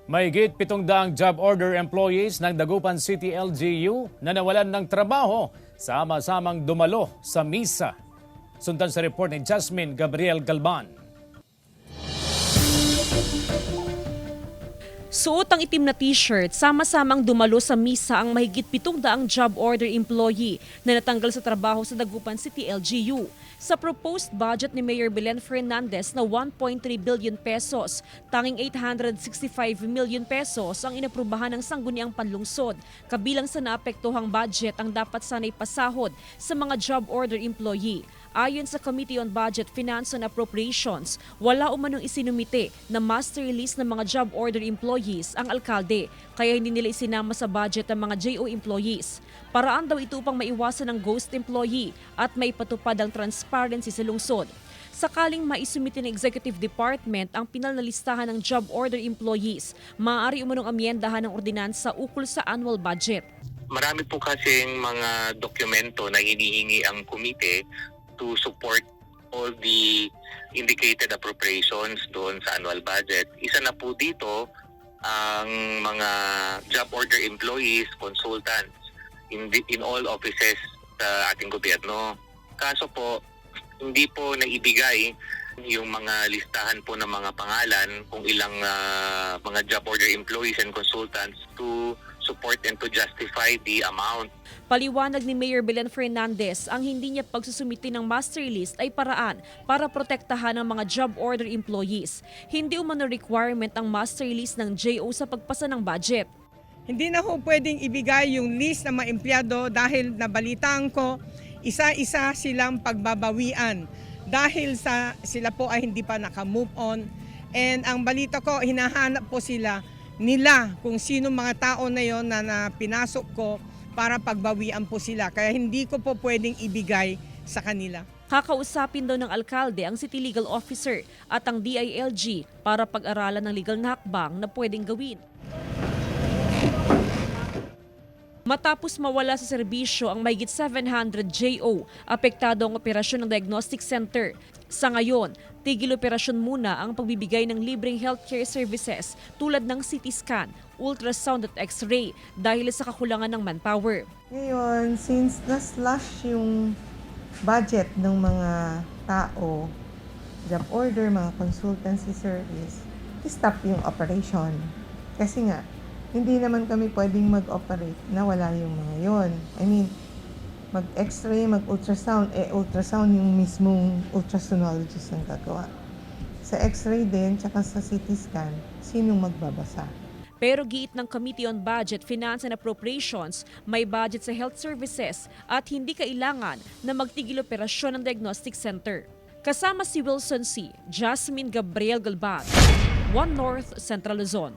Mahigit 700 job order employees ng Dagupan City LGU na nawalan ng trabaho sama-samang dumalo sa misa. Sundan sa report ni Jasmine Gabriel Galban. Suot ang itim na t-shirt, sama-samang dumalo sa misa ang mahigit 700 job order employee na natanggal sa trabaho sa Dagupan City LGU. Sa proposed budget ni Mayor Belen Fernandez na 1.3 billion pesos, tanging 865 million pesos ang inaprubahan ng sangguniang panlungsod. Kabilang sa naapektuhang budget ang dapat sanay pasahod sa mga job order employee. Ayon sa Committee on Budget, Finance and Appropriations, wala umanong isinumite na master release ng mga job order employees ang alkalde, kaya hindi nila isinama sa budget ang mga JO employees. Paraan daw ito upang maiwasan ang ghost employee at maipatupad ang transparency sa lungsod. Sakaling maisumite ng Executive Department ang pinal na listahan ng job order employees, maaari umanong amyendahan ng ordinansa ukol sa annual budget. Marami po kasing mga dokumento na hinihingi ang komite to support all the indicated appropriations doon sa annual budget. Isa na po dito ang mga job order employees, consultants in all offices sa ating gobyerno. Kaso po, hindi po naibigay yung mga listahan po ng mga pangalan kung ilang mga job order employees and consultants to support and to justify the amount. Paliwanag ni Mayor Belen Fernandez, ang hindi niya pagsusumiti ng master list ay paraan para protektahan ang mga job order employees. Hindi umano requirement ang master list ng JO sa pagpasa ng budget. Hindi na ho pwedeng ibigay yung list ng mga empleyado dahil nabalitaan ko, isa-isa silang pagbabawian dahil sila po ay hindi pa naka-move on. And ang balita ko, hinahanap po nila kung sino mga tao na yon na pinasok ko para pagbawian po sila. Kaya hindi ko po pwedeng ibigay sa kanila. Kakausapin daw ng alkalde ang City Legal Officer at ang DILG para pag-aralan ng legal na hakbang na pwedeng gawin. Matapos mawala sa serbisyo ang mahigit 700 JO, apektado ang operasyon ng diagnostic center. Sa ngayon, tigil operasyon muna ang pagbibigay ng libreng healthcare services tulad ng CT scan, ultrasound at x-ray dahil sa kakulangan ng manpower. Ngayon, since na-slash yung budget ng mga tao, job order, mga consultancy service, stop yung operation. Kasi nga, hindi naman kami pwedeng mag-operate na wala yung mga yon. I mean, mag-x-ray, mag-ultrasound, ultrasound yung mismong ultrasonologist ang gagawa. Sa x-ray din, tsaka sa CT scan, sinong magbabasa? Pero giit ng Committee on Budget, Finance and Appropriations, may budget sa health services at hindi kailangan na magtigil operasyon ng diagnostic center. Kasama si Wilson C., Jasmine Gabriel Galban, One North Central Luzon.